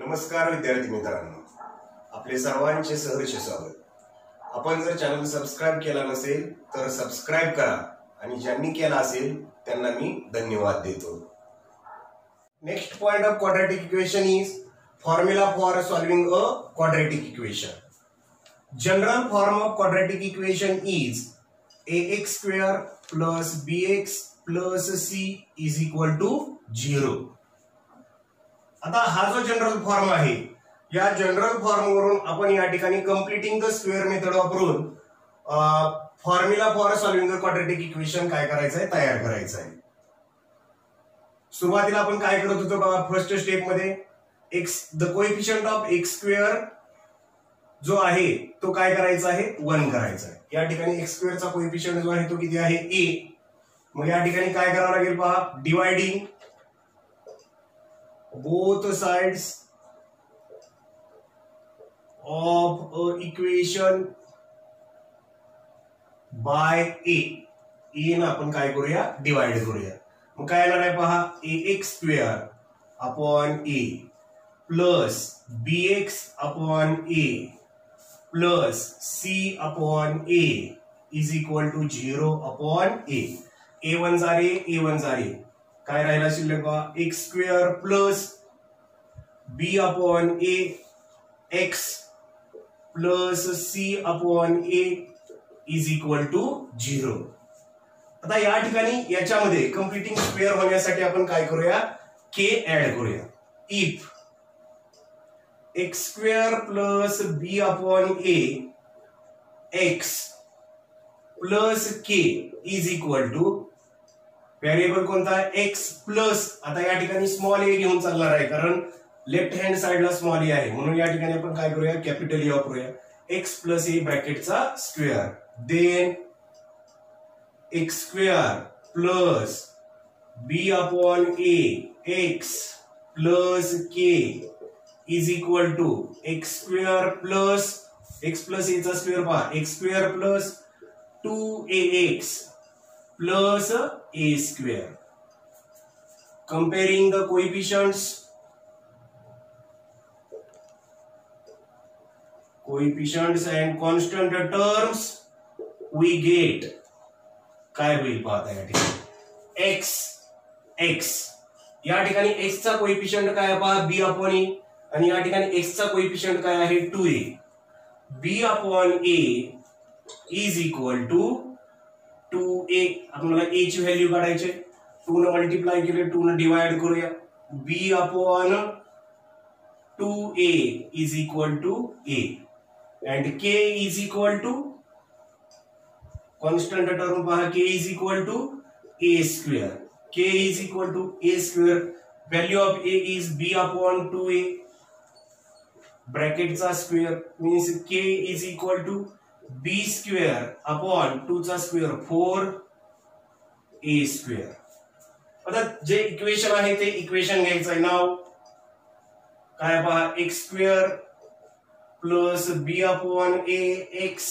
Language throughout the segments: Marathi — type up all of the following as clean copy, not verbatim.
नमस्कार विद्यार्थी मित्रांनो, आपले सर्वांचे सहर्ष स्वागत। आपण जर चॅनल सबस्क्राइब केला नसेल तर सबस्क्राइब करा आणि ज्यांनी केला असेल त्यांना मी धन्यवाद देतो। Next point of quadratic equation is formula for solving a quadratic equation. General form of quadratic equation is ax square plus bx plus c is equal to 0। आता हा जो जनरल फॉर्म आहे, या जनरल फॉर्म वरून आपण या ठिकाणी कंप्लीटिंग द स्क्वेअर मेथड वापरून formula for solving the quadratic equation काय करायचं आहे, तयार करायचं आहे। सुरुवातीला आपण काय करत होतो बघा, फर्स्ट स्टेप मध्ये x the coefficient of x square जो आहे तो काय करायचा आहे, 1 करायचा आहे। या ठिकाणी x स्क्वेअर चा कोएफिशिएंट जो आहे तो किती आहे, a। मग या ठिकाणी काय करावं लागेल पहा, dividing both sides of a equation by a ना आपण काय करूया, डिवाइड करूया। मग काय येणार आहे पहा, ax square upon a plus bx upon a plus c upon a is equal to 0 upon a। a1 जा रे, a1 जा रे, काय राहिला शिल्लक बघा, x square plus b upon a x plus c upon a is equal to 0। आता या ठिकाणी याच्यामध्ये कंप्लीटिंग स्क्वेअर होण्यासाठी आपण काय करूया, k ऍड करूया। If x square plus b upon a x plus k is equal two variable कोणता आहे, x प्लस, आता या ठिकाणी स्मॉल a घेऊन चालणार आहे कारण लेफ्ट हँड साइडला स्मॉल a आहे, म्हणून या ठिकाणी आपण काय करूया, कॅपिटल ए वापरूया। x प्लस a ब्रॅकेटचा square, then x square plus b upon a x plus k is equal to x square plus x plus a चा स्क्वेअर पहा, x square plus 2ax plus a square। Comparing the coefficients and constant terms, we get काय होईल पाहता या ठिकाणी x या ठिकाणी x चा कोएफिशिएंट काय आहे पहा, b अपॉन a, आणि या ठिकाणी x चा कोएफिशिएंट काय आहे, 2a। b upon a is equal to 2a। आपल्याला a ची व्हॅल्यू काढायची, 2 ने मल्टिप्लाय केले, 2 ने डिवाइड करूया, b upon 2a is equal to a and k is equal to constant term पहा, k is equal to a square, k is equal to a square. Value of a is b upon 2a ब्रॅकेटचा square means k is equal to b square upon 2 चा स्क्वेअर 4a स्क्वेअर। आता जे इक्वेशन आहे ते इक्वेशन घ्यायचं आहे। नाव काय पहा, x square plus b upon a x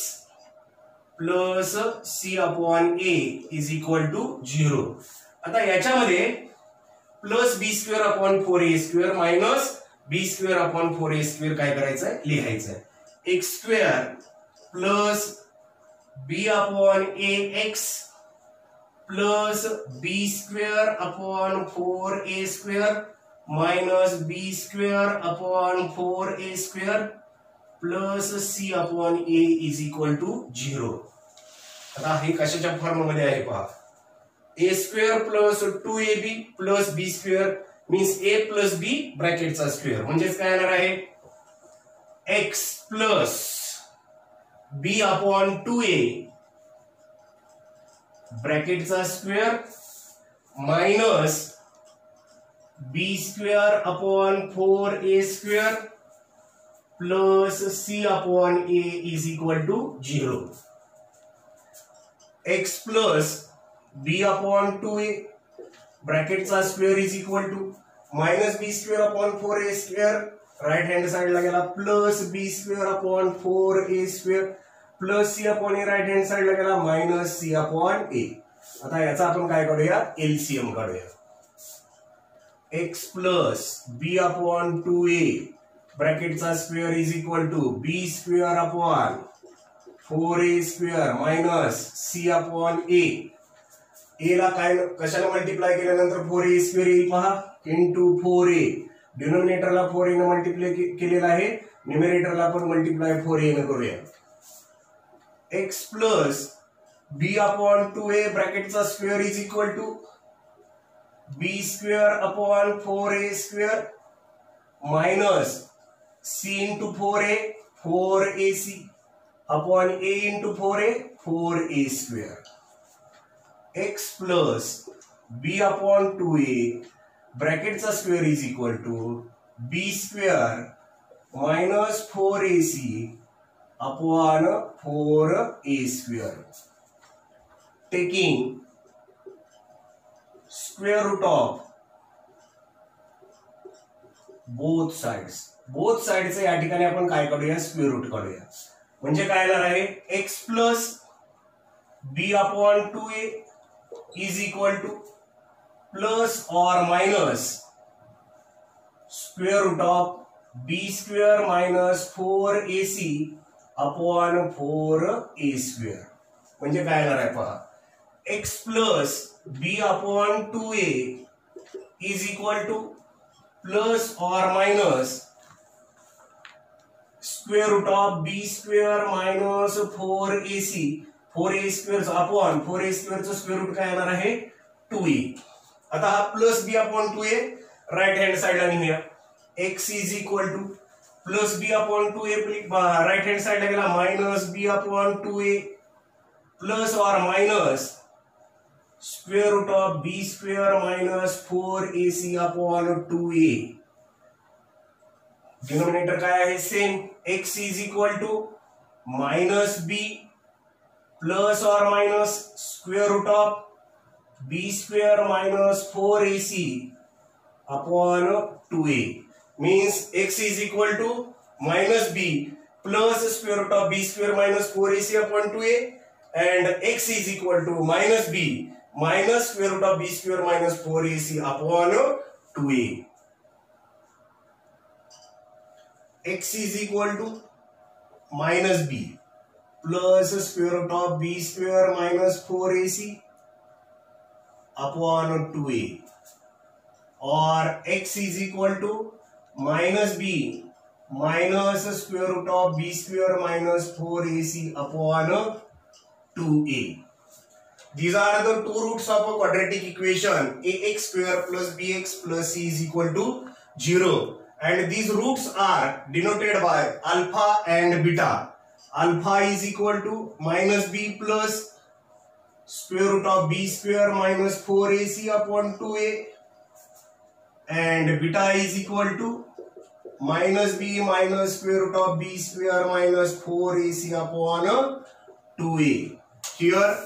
plus c upon a is equal to 0। आता याच्यामध्ये plus b square upon 4a square minus b square upon 4a square काय करायचं आहे, लिहायचं आहे। x square plus b upon a x plus b square upon 4a square minus b square upon 4a square plus c upon a is equal to 0। आता हे कशाच्या फॉर्म मध्ये आहे पहा, a square plus 2ab plus b square means a plus b ब्रॅकेटचा स्क्वेअर, म्हणजेच काय येणार आहे, x plus b upon 2a ब्रॅकेटचा square minus b square upon 4a square plus c upon a is equal to 0। x plus b upon 2a ब्रॅकेटचा square is equal to minus b square upon 4a square, right hand साइडला गेला, plus b square upon 4a square plus c upon a, right hand साइडला गेला, माइनस c अपॉन a। आता याचा आपण काय काढूया, एलसीएम काढूया। x plus b upon 2a ब्रॅकेटचा square is equal to b square upon 4a square minus c upon a ला काय कशाला मल्टिप्लाय केल्यानंतर 4a स्क्वेअर येईल पहा इंटू 4a. डिनोमिनेटरला 4a ने मल्टिप्लाय केलेला आहे, न्यूमरेटरला पण मल्टिप्लाय 4a ने करूया. x plus b upon 2a ब्रॅकेटचा square is equal to b square upon 4a square minus c into 4a 4ac upon a into 4a 4a square. x plus b upon 2a ब्रॅकेटचा square is equal to b square minus 4ac upon 4a square. Taking square root of both साइड्सचे या ठिकाणी आपण काय काढूया, स्क्वेअर रूट काढूया. म्हणजे काय येणार आहे, x plus b upon 2a is equal to plus और minus square root of b square minus 4ac upon 4a square. म्हणजे काय येणार आहे पहा, x plus b upon 2a is equal to plus और minus square root of b square minus 4ac 4a square upon 4a स्क्वेअरचं स्क्वेअर रूट काय येणार आहे 2a. आता हा plus b upon 2a right hand साइडला नेऊया. x is equal to plus b upon 2a right hand साइडला गेला minus b upon 2a plus और minus square root of b square minus 4ac upon 2a. Denominator काय आहे same, x is equal to minus b plus और minus square root of b square minus 4ac upon 2a. Means x is equal to minus b plus square root of b square minus 4ac upon 2a and x is equal to minus b minus square root of b square minus 4ac upon 2a. x is equal to minus b plus square root of b square minus 4ac upon 2a और x is equal to minus b minus square root of b square minus 4ac upon 2a. These are the two roots of a quadratic equation ax square plus bx plus c is equal to 0 and these roots are denoted by alpha and beta. Alpha is equal to minus b plus square root of b square minus 4ac upon 2a and beta is equal to minus b minus square root of b square minus 4ac upon 2a. Here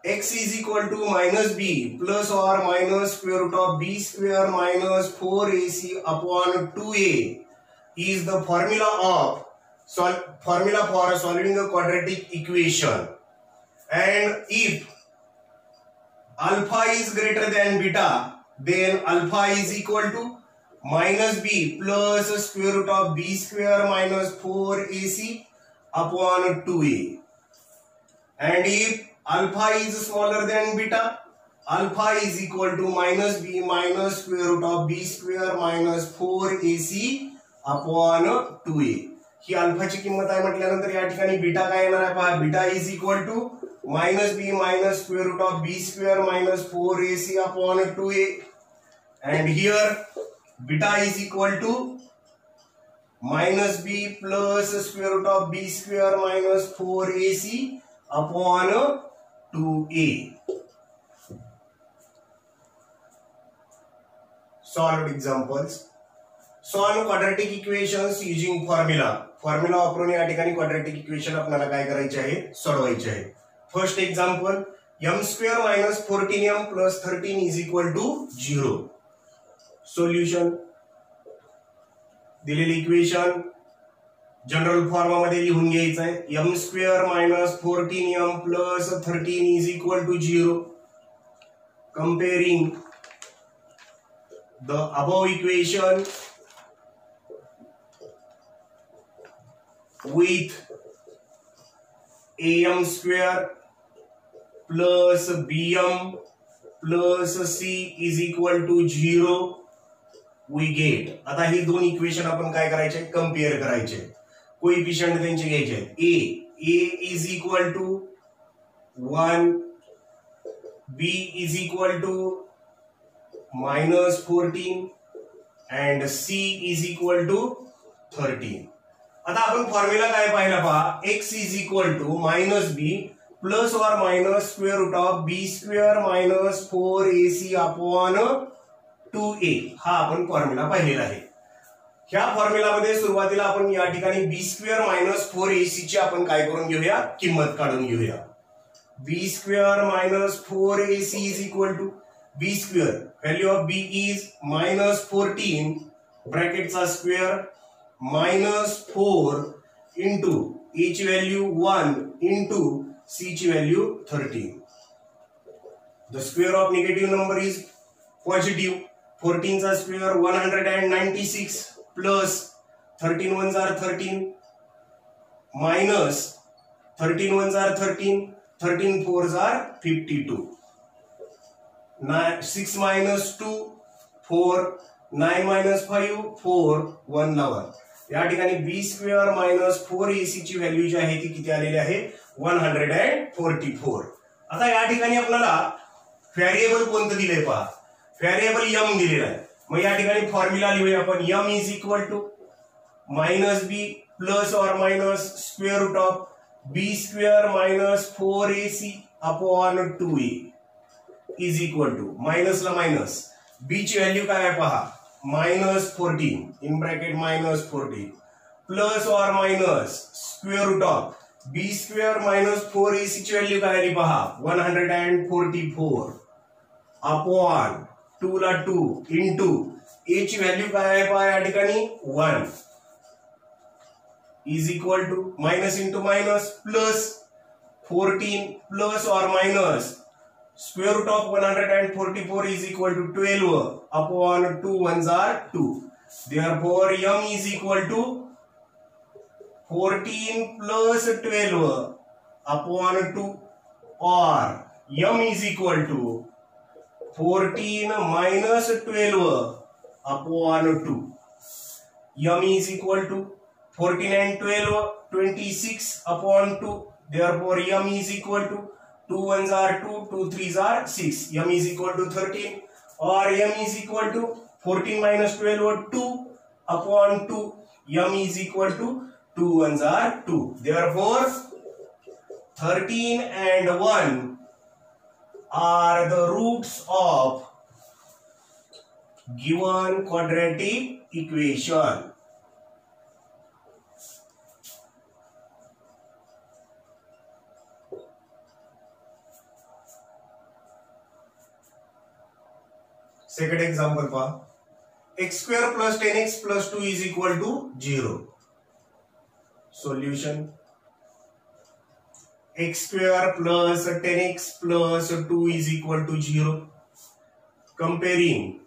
x is equal to minus b plus or minus square root of b square minus 4ac upon 2a is the formula for solving a quadratic equation. And if alpha is greater than beta, then alpha is equal to minus b plus square root of b square minus 4ac upon 2a. And if alpha is smaller than beta, alpha is equal to minus b minus square root of b square minus 4ac upon 2a. ही अल्फाची किंमत आहे म्हटल्यानंतर या ठिकाणी बीटा काय येणार आहे पहा, beta is equal to minus b minus square root of b square minus 4ac upon 2a and here beta is equal to minus b plus square root of b square minus 4ac upon 2a. Solved examples. Solve quadratic equations using formula. Formula वापरून या ठिकाणी क्वाड्रॅटिक इक्वेशन आपल्याला काय करायचे आहे, सोडवायचे आहे. First example m square minus 14m plus 13 is equal to 0. Solution दिलेली इक्वेशन जनरल फॉर्म मध्ये लिहून घ्यायचं आहे. m square minus 14m plus 13 is equal to 0. Comparing the above equation with am square plus bm plus c is equal to 0 we get. आता ही दोन इक्वेशन आपण काय करायचे, कंपेअर करायचे. कोएफिशिएंट त्यांचे घ्यायचे आहेत. a is equal to 1, b is equal to -14 and c is equal to 13. आता आपण फॉर्म्युला काय पाहिला पहा, x is equal to -b plus or minus square root of b square minus 4ac upon 2a हा आपण फॉर्म्युला पाहिलेला आहे. ह्या फॉर्म्युलामध्ये सुरुवातीला आपण या ठिकाणी b स्क्वेअर मायनस 4ac ची आपण काय करून घेऊया, किंमत काढून घेऊया. b square minus 4ac is equal to b square, value of b is -14 ब्रॅकेटचा स्क्वेअर -4 इंटू a ची व्हॅल्यू 1 इंटू c ची value 13. The square of negative number is positive. 14 चा स्क्वेअर 196 प्लस 13 1 जार 13 माइनस 13 1 जार 13 13 4 जार 52 6 minus 2 4 9 minus 5 4 1 11. या ठिकाणी b स्क्वेअर मायनस 4ac ची व्हॅल्यू जी आहे ती किती आलेली आहे, 144. आता या ठिकाणी आपल्याला व्हेरिएबल कोणतं दिलंय पहा, व्हेरिएबल m दिलेला आहे. मग या ठिकाणी फॉर्म्युला लिहूया आपण, m is equal to -b plus और minus square root of b square minus 4ac upon 2a is equal to, मायनसला मायनस, b ची व्हॅल्यू काय आहे पहा, -14 इन ब्रॅकेट -14 प्लस और minus square root of b square minus 4ac ची व्हॅल्यू काय आली पहा, 144 अपॉन 2 ला 2 इंटू a ची व्हॅल्यू काय आहे पहा या ठिकाणी 1 is equal to minus into minus plus 14 plus और minus square root of 144 is equal to 12 upon 2 1s are 2. Therefore, m is equal to 14 plus 12 upon 2 or m is equal to 14 minus 12 upon 2. m is equal to 14 and 12 26 upon 2. Therefore, m is equal to 2 1s are 2, 2 3s are 6. m is equal to 13 or m is equal to 14 minus 12 2 upon 2. m is equal to 2 1s are 2. Therefore, 13 and 1 are the roots of given quadratic equation. Second example pa, x square plus 10x plus 2 is equal to 0. Solution, x square plus 10x plus 2 is equal to 0. Comparing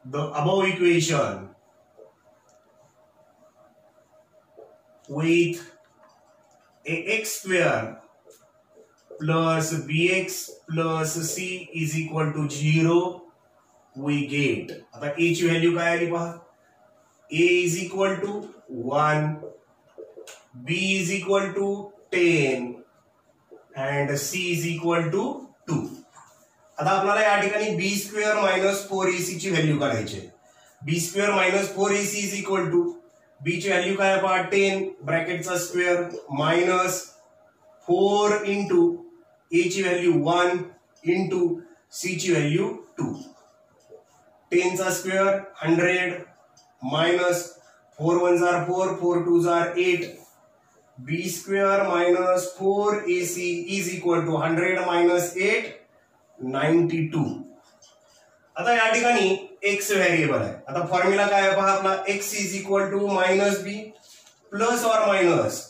the above equation with ax square plus bx plus c is equal to 0 we get. आता a ची व्हॅल्यू काय आली पहा, a is equal to 1, b is equal to 10 and c is equal to 2. आता आपल्याला या ठिकाणी b स्क्वेअर मायनस 4ac ची व्हॅल्यू काढायची. b square minus 4ac is equal to b ची व्हॅल्यू काय पहा 10 ब्रॅकेटचा स्क्वेअर मायनस 4 इंटू a ची व्हॅल्यू 1 इंटू c ची व्हॅल्यू 2. 10 चा square 100 minus 4 1s are 4, 4 2s are 8. b square minus 4ac is equal to 100 minus 8 92. आता या ठिकाणी x व्हेरिएबल आहे. आता फॉर्म्युला काय आहे पहा आपला, x is equal to -b plus और minus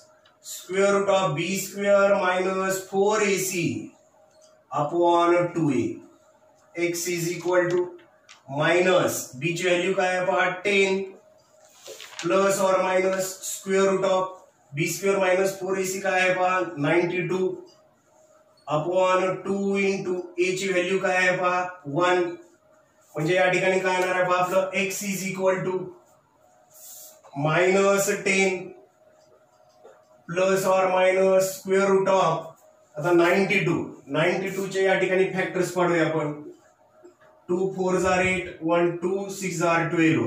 square root of b square minus 4ac upon 2a. x is equal to minus b ची व्हॅल्यू काय आहे पहा 10 प्लस और minus square root of b square minus 4ac काय आहे पहा 92 अपॉन 2 इंटू ए ची व्हॅल्यू काय आहे पहा 1. म्हणजे या ठिकाणी काय येणार आहे पहा आपलं x इज इक्वल टू -10 प्लस और मायनस स्क्वेअर रूट ऑफ आता 92 चे या ठिकाणी फॅक्टर्स पाडूया आपण 2 4s are 8 1 2 6 are 12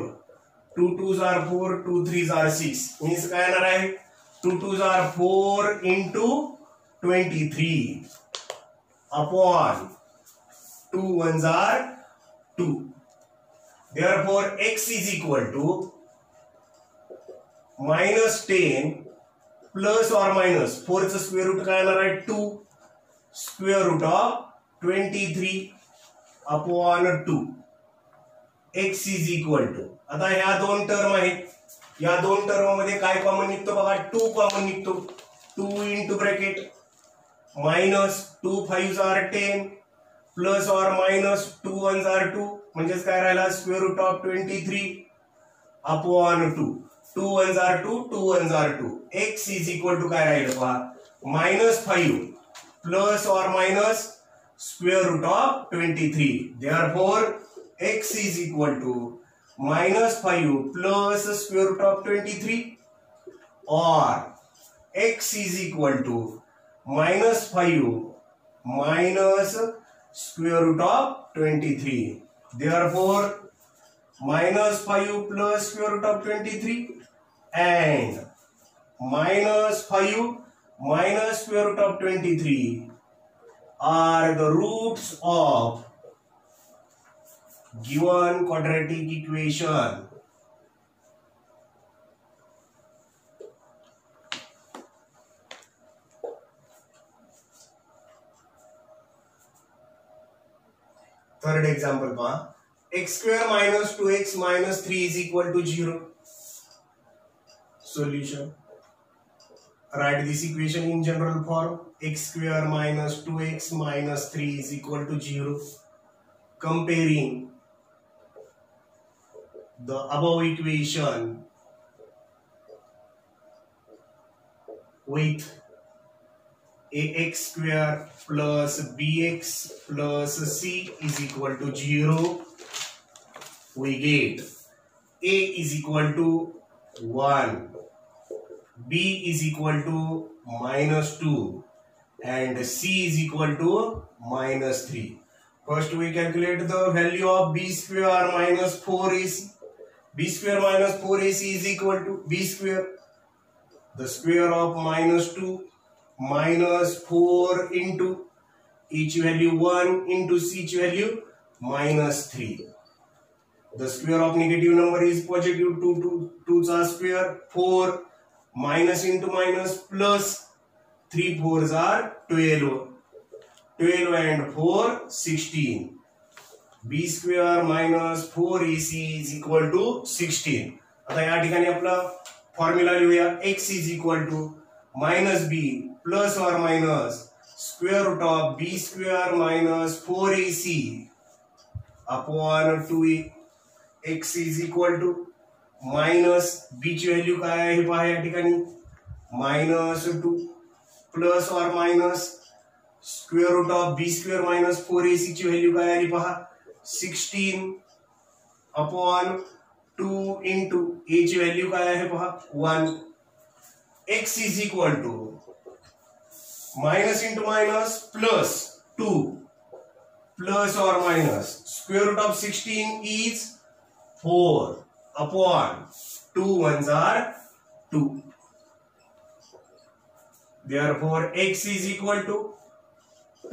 2 2s are 4 2 3s are 6 means काय येणार आहे 2 2s are 4 into 23 upon 2 1s are 2. Therefore x is equal to -10 plus और माइनस 4 चं स्क्वेअर रूट काय येणार आहे 2 square root of 23 upon 2 x is equal to आता ह्या दोन टर्म आहेत या दोन टर्म मध्ये काय कॉमन निघतो बघा 2 कॉमन निघतो 2 into bracket minus 2 5s are 10 plus और मायनस 2 1s are 2 म्हणजेच काय राहिला square root of 23 upon 2 2 1s are 2 2 1s are 2 x is equal to काय राहिलं पहा -5 प्लस और minus square root of 23. Therefore, x is equal to -5 plus square root of 23 or x is equal to -5 minus square root of 23. Therefore, -5 plus square root of 23 and -5 minus square root of 23 are the roots of given quadratic equation. Third example pa x square minus 2x minus 3 is equal to 0. Solution. Write this equation in general form. X square minus 2x minus 3 is equal to 0. Comparing the above equation with ax square plus bx plus c is equal to 0, we get a is equal to 1, b is equal to -2 and c is equal to -3. First we calculate the value of b square minus 4ac. b square minus 4ac is equal to b square, the square of -2 minus 4 into each value 1 into each value -3. The square of negative number is positive 2 square 4 minus into minus plus 3 4s are 12 and 4 16. b square minus 4ac is equal to 16. आता या ठिकाणी आपला फॉर्म्युला लिहूया x is equal to -b plus or minus square root of b square minus 4ac upon 2a. x is equal to minus b ची व्हॅल्यू काय आहे पहा या ठिकाणी -2 प्लस और minus square root of b square minus 4ac ची व्हॅल्यू काय आली पहा 16 अपॉन 2 इंटू a ची व्हॅल्यू काय आहे पहा 1. x is equal to minus into minus plus 2 plus और minus square root of 16 is 4 upon 2 1s are 2. Therefore x is equal to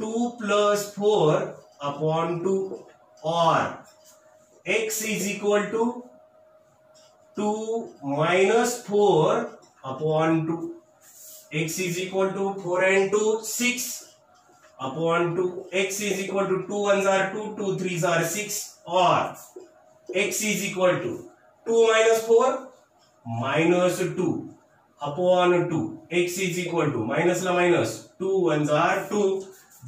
2 plus 4 upon 2 or x is equal to 2 minus 4 upon 2. x is equal to 4 and 2 6 upon 2. x is equal to 2 1s are 2 2 3s are 6 or x is equal to 2 minus 4 minus 2 upon 2. x is equal to minus la minus 2 1s are 2.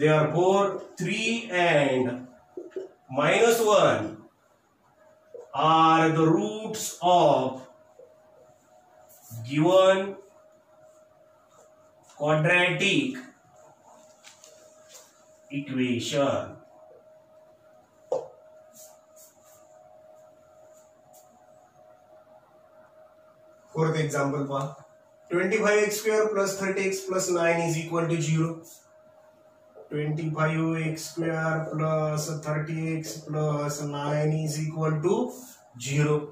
Therefore 3 and -1 are the roots of given quadratic equation. Fourth example पहा, 25x square plus 30x plus 9 is equal to 0. 25x square plus 30x plus 9 is equal to 0.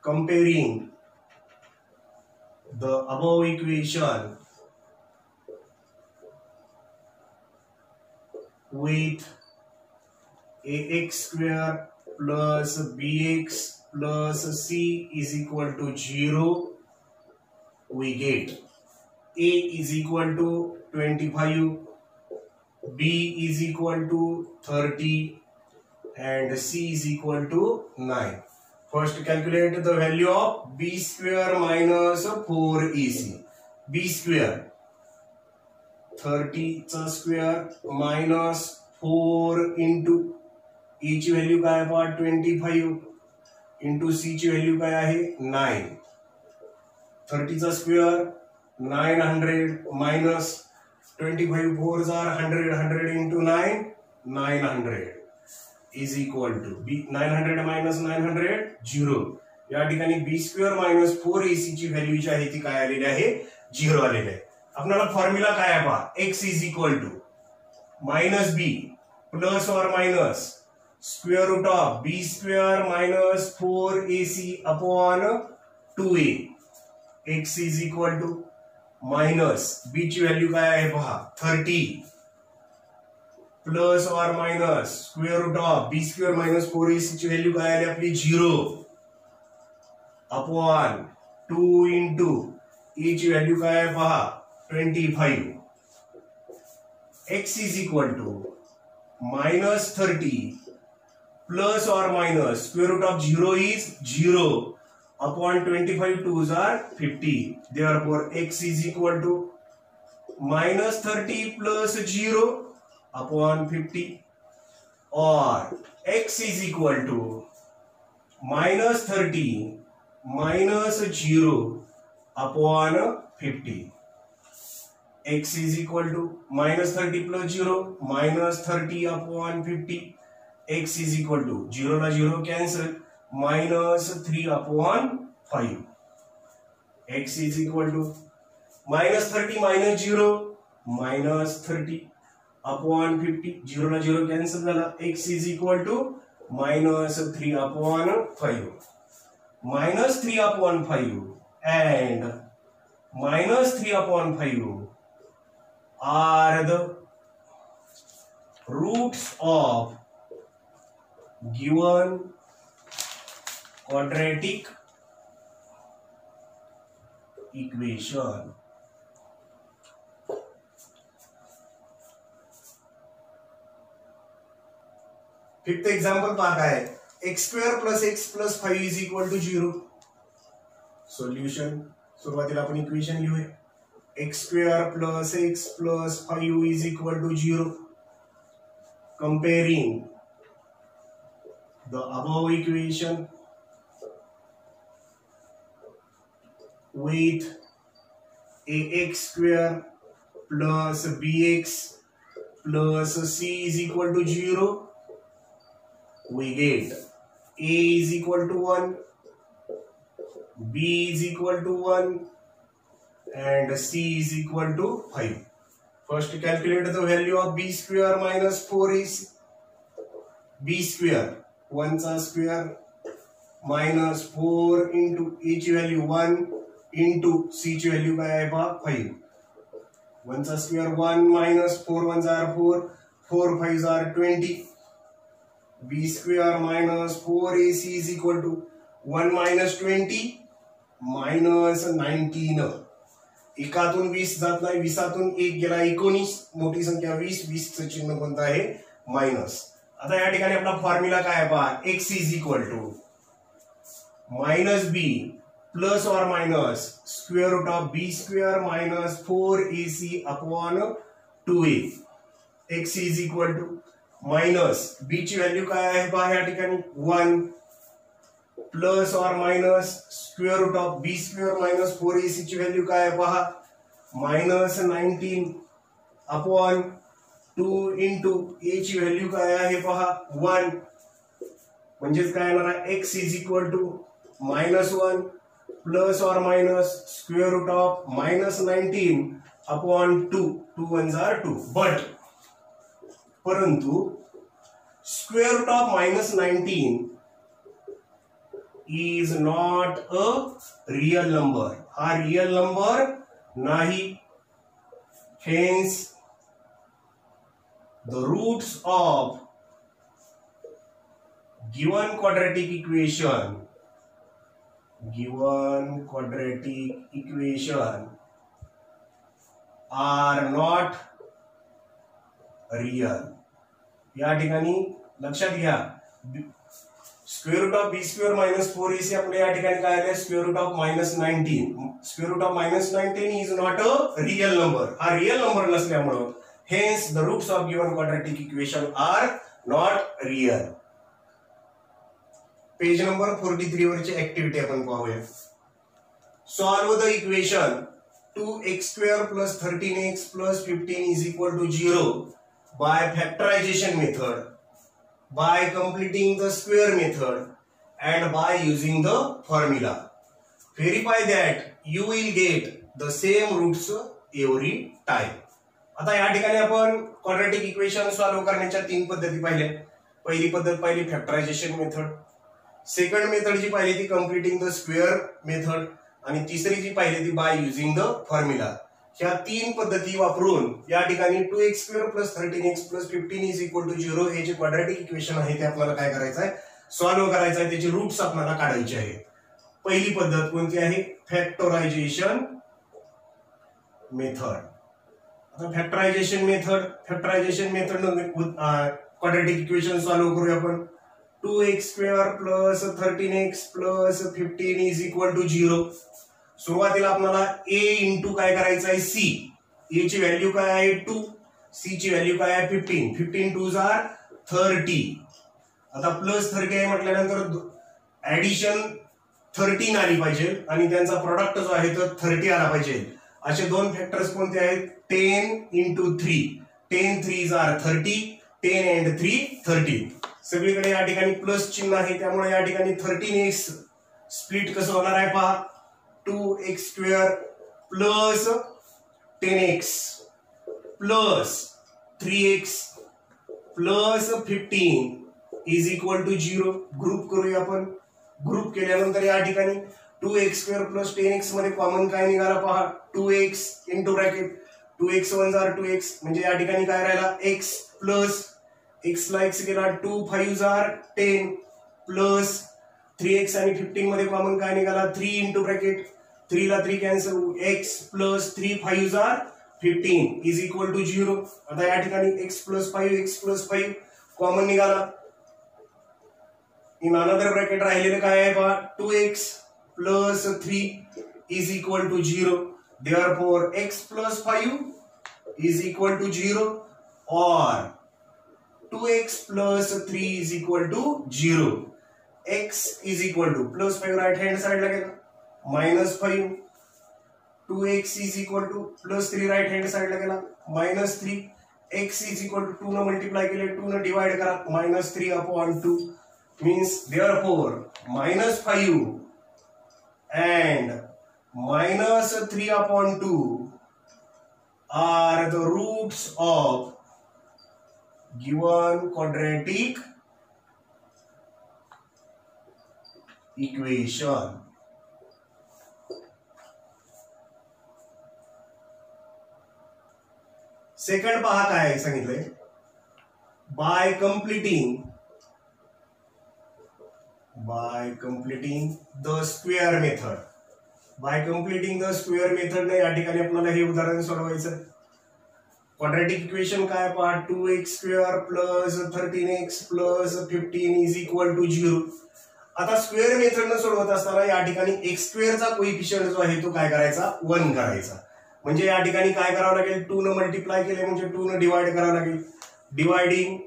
Comparing the above equation with ax square plus bx plus c is equal to 0, we get a is equal to 25, b is equal to 30 and c is equal to 9. First calculate the value of b square minus 4ac. b square 30 चा स्क्वेअर मायनस 4 इंटू e ची व्हॅल्यू काय आहे 25 इंटू c ची व्हॅल्यू काय आहे 9. 30 चा square 900 minus 25 4 are 100 into 9 900 is equal to b 900 minus 900 0. या ठिकाणी b स्क्वेअर मायनस 4ac ची व्हॅल्यू जी आहे ती काय आलेली आहे 0 आलेली आहे. आपल्याला फॉर्म्युला काय आहे पहा, x is equal to minus b plus or minus square root of b square minus 4ac upon 2a. x is equal to minus b ची व्हॅल्यू काय आहे पहा 30 plus or minus square root of b square minus 4ac ची व्हॅल्यू काय आली आपली 0 upon 2 into e ची व्हॅल्यू काय आहे पहा 25. x is equal to minus 30 plus or minus square root of 0 is 0 upon 25 2s are 50. Therefore x is equal to minus 30 plus 0 upon 50 or x is equal to minus 30 minus 0 upon 50. x is equal to minus 30 plus 0 minus 30 upon 50. x is equal to 0 na 0 cancel minus 3 upon 5. x is equal to minus 30 minus 0 minus 30 upon 50. 0 na 0 cancel झाला. x is equal to minus 3 upon 5. Minus 3 upon 5 and minus 3 upon 5 are the roots of given quadratic equation. Fifth example पाहत आहे, x square plus x plus 5 is equal to 0. Solution. सुरुवातीला आपण इक्वेशन लिहूया. x square plus x plus 5 is equal to 0. Comparing the above equation with ax square plus bx plus c is equal to 0, we get a is equal to 1, b is equal to 1 and c is equal to 5. First calculate the value of b square minus 4ac. b square 1 चा square minus 4 into a ची value 1 into c ची value काय आहे पहा 5. 1 चा square 1 minus 4 1s are 4 4 5s are 20. b square minus 4ac is equal to 1 minus 20 minus 19. एकातून 20 जात नाही, 20तून 1 गेला 19, मोठी संख्या 20, 20 चं चिन्ह कोणतं आहे मायनस. आता या ठिकाणी आपला फॉर्म्युला काय आहे पहा, x is equal to minus b plus or minus square root of b square minus 4ac upon 2a. x is equal to minus b ची व्हॅल्यू काय आहे पहा या ठिकाणी 1 प्लस और minus square root of b square minus 4ac ची व्हॅल्यू काय आहे पहा, मायनस 19 अपॉन 2 इंटू ए ची व्हॅल्यू काय आहे पहा 1, म्हणजेच काय येणार आहे x is equal to -1 plus और minus square root of -19 upon 2, 2 1 जार 2. बट परंतु square root of -19 is not a real number. हा रियल नंबर नाही. Hence the roots of given quadratic equation are not real. या ठिकाणी लक्षात घ्या, square root of b square minus 4ac आपल्या या ठिकाणी काय आले, square root of -19. Square root of -19 is not a real number. हा रियल नंबर नसल्यामुळे hence the roots of given quadratic equation are not real. Page number 43 वरची ऍक्टिव्हिटी आपण पाहूया. Solve the equation 2x² + 13x + 15 is equal to 0 by factorisation method, by completing the square method and by using the formula. Verify that you will get the same roots every time. आता या ठिकाणी आपण क्वाड्रॅटिक इक्वेशन सॉल्व करण्याच्या 3 पद्धती पाहिल्या. पहिली पद्धत पाहिली फॅक्टरायझेशन मेथड, सेकंड मेथड जी पाहिली ती कंप्लीटिंग द स्क्वेअर मेथड, आणि तिसरी जी पाहिली ती बाय युजिंग द फॉर्म्युला. ह्या 3 पद्धती वापरून या ठिकाणी 2x² + 13x + 15 is equal to 0 हे जे क्वाड्रॅटिक इक्वेशन आहे ते आपल्याला काय करायचं आहे, सॉल्व करायचं आहे. त्याचे रूट्स आपल्याला काढायचे आहेत. पहिली पद्धत कोणती आहे, फॅक्टरायझेशन मेथड. आता factorisation method quadratic equation solve करूया आपण. 2x² + 13x + 15 is equal to 0. सुरुवातीला आपल्याला a इंटू काय करायचं आहे, c. a ची व्हॅल्यू काय आहे 2, c ची व्हॅल्यू काय आहे 15. 15 2 जार 30. आता प्लस 30 आहे म्हटल्यानंतर ऍडिशन 13 आली पाहिजे आणि त्यांचा प्रोडक्ट जो आहे तो 30 आला पाहिजे. असे दोन फॅक्टर्स कोणते आहेत, 10 × 3. 10 3 जार 30, 10 and 3 13. सगळीकडे या ठिकाणी प्लस चिन्ह आहे त्यामुळे या ठिकाणी 13x स्प्लिट कसं होणार आहे पहा, 2x² + 10x + 3x + 15 is equal to 0. Group करूया आपण. ग्रुप केल्यानंतर या ठिकाणी 2x² + 10x मध्ये कॉमन काय निघाला पहा, 2x इंटू ब्रॅकेट 2x 1 जार 2x, म्हणजे या ठिकाणी काय राहिला x प्लस x ला x गेला 2 5 जार 10 प्लस 3x आणि 15 मध्ये कॉमन काय निघाला 3 इंटू ब्रॅकेट 3 ला 3 कॅन्सल, x प्लस 3 5 जार 15 इज इक्वल टू 0. आता या ठिकाणी x + 5 कॉमन निघाला. इन अनदर ब्रॅकेट राहिलेलं काय आहे पहा, 2x + 3 is equal to 0. Therefore x + 5 is equal to 0 or 2x + 3 is equal to 0. x is equal to +5 right hand साइडला गेला -5, 2x is equal to +3 right hand साइडला गेला -3, x इज इक्वल टू 2 न मल्टिप्लाय केले 2 न डिवाइड करा -3 upon 2 means therefore -5 and -3 upon 2 are the roots of given quadratic equation. Second पहा काय सांगितलंय, by completing the square method. By completing the square method ने या ठिकाणी आपल्याला हे उदाहरण सोडवायचं. क्वाड्रॅटिक इक्वेशन काय पहा, 2x² + 13x + 15 is equal to 0. आता स्क्वेअर मेथडने सोडवत असताना या ठिकाणी x² चा कोइफिशियंट जो आहे तो काय करायचा 1 करायचा. म्हणजे या ठिकाणी काय करावं लागेल, 2 न मल्टिप्लाय केले म्हणजे 2 न डिवाइड करावं लागेल. Dividing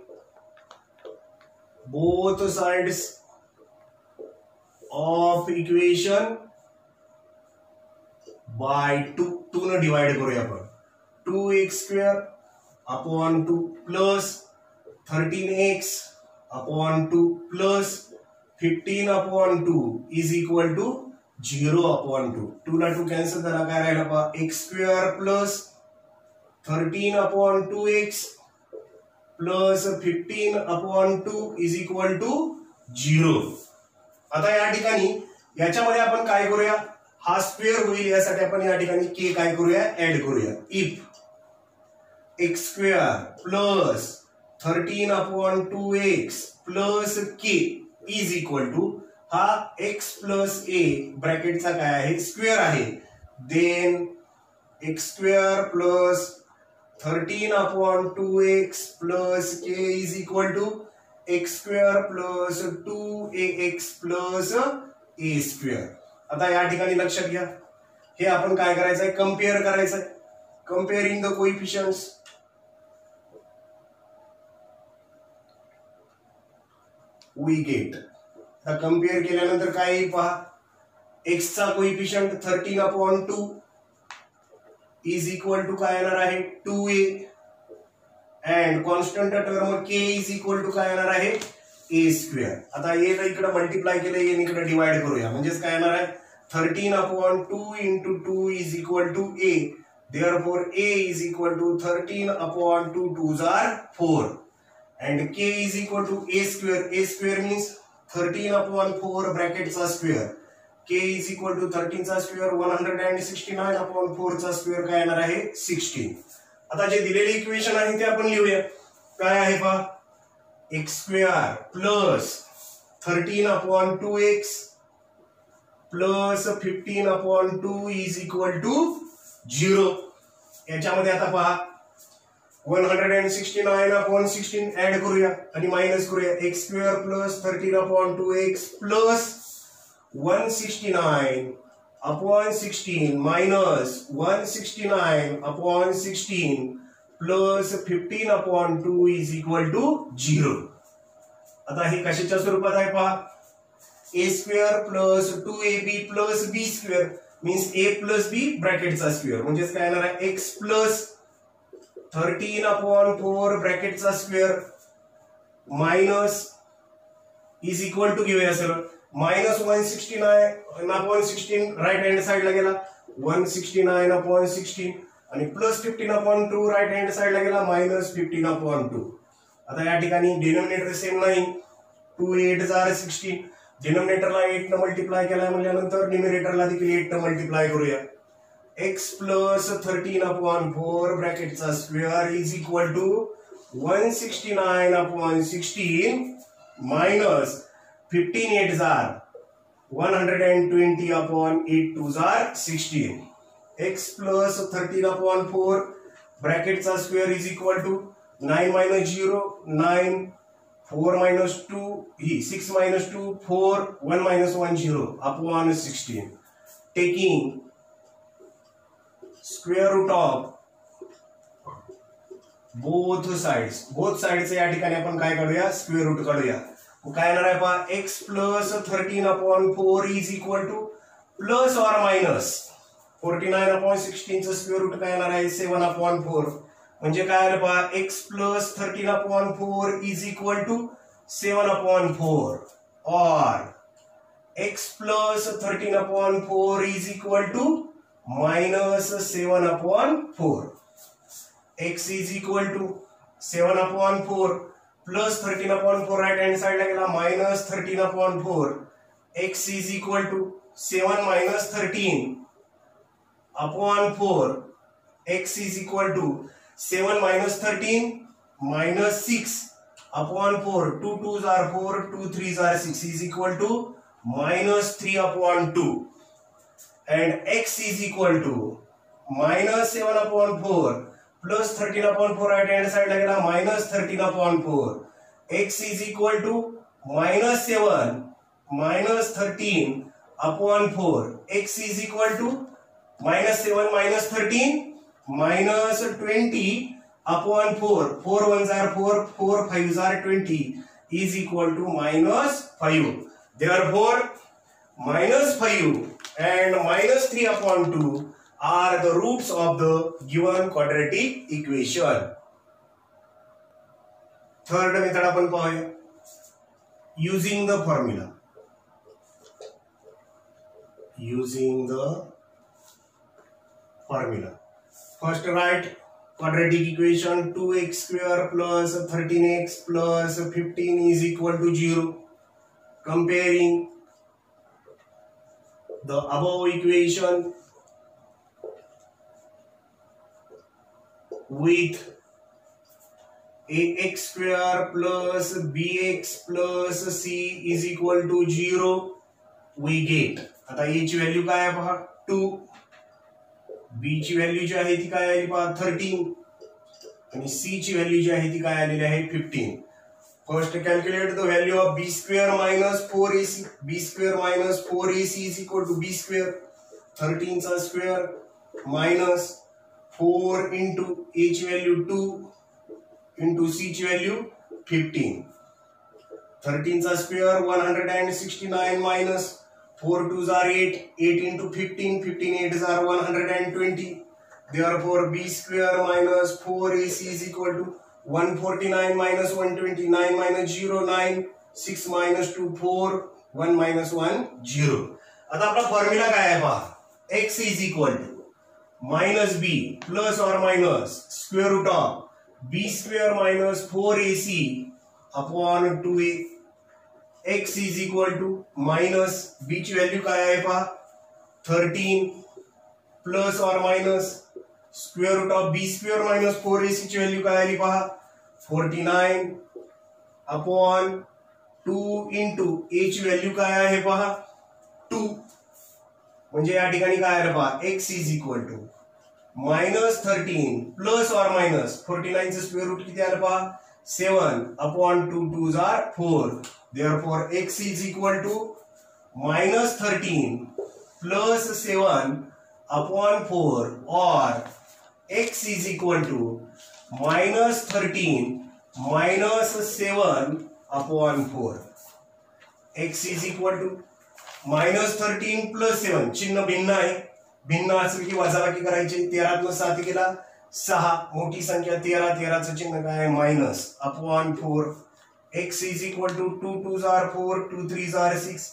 both sides of equation by 2 न डिवाइड करूया आपण 2x² upon 2 plus 13x upon 2 plus 15 upon 2 is equal to 0 upon 2. 2 ला 2 कॅन्सल करा, काय राहिला पहा x² plus 13 upon 2x plus 15 upon 2 is equal to 0. आता या ठिकाणी याच्यामध्ये आपण काय करूया, हा स्क्वेअर होईल यासाठी आपण या ठिकाणी k काय करूया, ऍड करूया. If x² plus 13 upon 2x plus k is equal to, हा x प्लस a ब्रॅकेटचा काय आहे, स्क्वेअर आहे, then x² plus 13 upon 2x plus k is equal to x² plus 2ax plus a². आता या ठिकाणी लक्षात घ्या, हे आपण काय करायचं आहे, कम्पेअर करायचं आहे. Comparing the coefficients. We get, आता कम्पेअर केल्यानंतर काय येईल पहा, x चा coefficient 13 upon 2 is equal to काय येणार आहे 2a and constant term k is equal to काय येणार आहे a². आता a ला इकडे मल्टिप्लाय केलं, a इकडे डिवाइड करूया, म्हणजेच काय येणार आहे 13 upon 2 into 2 is equal to a. Therefore a is equal to 13 upon 2 2s are 4 and k is equal to a square. A square means 13 upon 4 brackets are square. k is equal to 13 चा स्क्वेअर 169 upon 4 चा स्क्वेअर काय येणार आहे 16. आता जे दिलेले इक्वेशन आहे ते आपण लिहूया. काय आहे पहा, x² plus 13 upon 2x plus 15 upon 2 is equal to 0. याच्यामध्ये आता पहा 169 अपॉन 16 ऍड करूया आणि मायनस करूया. x² plus 13 upon 2x plus 169 upon 16 minus 169 upon 16 plus 15 upon 2 is equal to 0. आता हे कशाच्या स्वरूपात आहे पहा, a² plus 2ab plus b² means a plus b ब्रॅकेटचा स्क्वेअर, म्हणजेच काय येणार आहे x प्लस 13 अपॉन 4 ब्रॅकेटचा square minus is equal to घेऊया सरळ मायनस 169 अपॉन 16 राईट हँड साइडला गेला 169 अपॉन 16 आणि प्लस 15 अपॉन 2 राईट हँड साइडला गेला मायनस 15 अपॉन 2. आता या ठिकाणी डिनोमिनेटर सेम नाही, 2 8 जार 16, डिनोमिनेटरला 8 न मल्टिप्लाय केला म्हणल्यानंतर न्यूमरेटरला देखील 8 न मल्टिप्लाय करूया. x प्लस 13 अपॉन 4 ब्रॅकेटचा square is equal to 169 upon 16 minus 15 8 जार 120 अपॉन 8 2 जार 16. x प्लस 13 अपॉन 4 ब्रॅकेटचा square is equal to 9 minus 0 9 4 minus 2 ही 6 minus 2 4 1 minus 1 0 upon 16 taking square root of both sides या ठिकाणी आपण काय करूया स्क्वेअर रूट काढूया. काय येणार आहे पहा x plus 13 upon 4 is equal to plus or minus 49 upon 16 चा स्क्वेअर रूट काय येणार आहे 7 अपॉन 4 म्हणजे काय आलं पहा x plus 13 upon 4 is equal to 7 upon 4 or x plus 13 upon 4 is equal to minus 7 upon 4. x is equal to 7 upon 4 plus 13 upon 4 right hand साइडला गेला minus 13 upon 4. x is equal to 7 minus 13 upon 4. x is equal to 7 minus 13 minus 6 upon 4 2 2s are 4 2 3s are 6 is equal to minus 3 upon 2 and x is equal to minus 7 upon 4 plus 13 upon 4 right hand side लगेगा minus 13 upon 4. x is equal to minus 7 minus 13 upon 4. x is equal to minus 7 minus 13 minus 20 upon 4 4 1s are 4 4 5s are 20 is equal to minus 5. Therefore -5 and -3/2 are the roots of the given quadratic equation. Third method आपण पाहूया. Using the formula. First write quadratic equation 2x square plus 13x plus 15 is equal to 0. Comparing the above equation with ax square plus bx plus c is equal to 0 we get. आता a ची व्हॅल्यू काय आहे पहा 2, b ची व्हॅल्यू जी आहे ती काय आली पहा 13 आणि c ची व्हॅल्यू जी आहे ती काय आलेली आहे 15. First calculate the value of b square minus 4ac. b square minus 4ac is equal to b square 13 चा स्क्वेअर minus 4 into a ची व्हॅल्यू 2 into c ची व्हॅल्यू 15. 13 चा square 169 minus 4 2s are 8. 8 into 15. 15 8s are 120. Therefore, b square minus 4ac is equal to 149 minus 120. 9 minus 0 9. 6 minus 2 4. 1 minus 1 0. आता आपला फॉर्म्युला काय आहे पहा. x is equal to minus b plus or minus square root of b square minus 4ac upon 2a. x is equal to minus b ची व्हॅल्यू काय आहे पहा 13 plus or minus square root of b square minus 4ac ची व्हॅल्यू काय आली पहा 49 upon 2 into a ची व्हॅल्यू काय आहे पहा 2. म्हणजे या ठिकाणी काय आहे पहा x is equal to minus 13 plus or minus 49 चे स्क्वेअर रूट किती आलं पहा 7 upon 2 2s are 4. Therefore, x is equal to minus 13 plus 7 upon 4 or x is equal to minus 13 minus 7 upon 4. x is equal to minus 13 plus 7. चिन्ह भिन्न आहे. भिन्न असेल की वजाबाकी करायचे. 13 ने 7 केला 6. मोठी संख्या 13. 13 चं चिन्ह काय आहे minus upon 4. x is equal to 2 2s are 4 2 3s are 6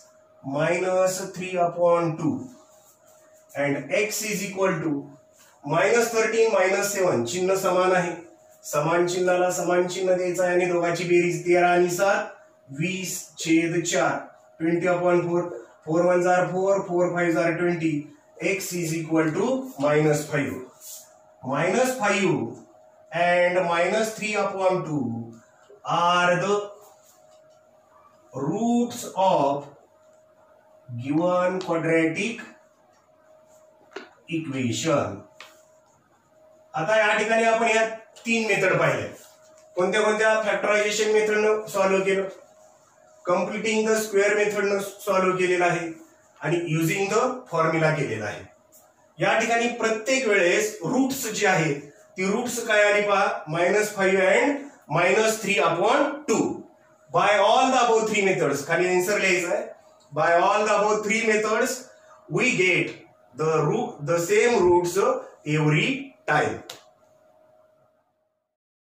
minus 3 upon 2 and x is equal to minus 13 minus 7. चिन्ह समान आहे. समान चिन्हाला समान चिन्ह द्यायचं आहे आणि दोघांची बेरीज 13 आणि 7 20/4 20 upon 4. 4 1s are 4 4 5s are 20. x is equal to minus 5. Minus 5 and minus 3 upon 2 are the roots of given quadratic equation. आता या ठिकाणी आपण या 3 मेथड पाहिले. कोणत्या कोणत्या फॅक्टरायझेशन मेथडनं सॉल्व्ह केलं. कम्प्लिटिंग द स्क्वेअर मेथडनं सॉल्व्ह केलेलं आहे आणि युजिंग द फॉर्म्युला केलेला आहे. या ठिकाणी प्रत्येक वेळेस रूट्स जी आहेत ती रूट्स काय आली पहा -5 and -3/2. By all the above 3 methods, खाली आन्सर लिहायचं आहे. By all the above 3 methods, we get the same roots every time.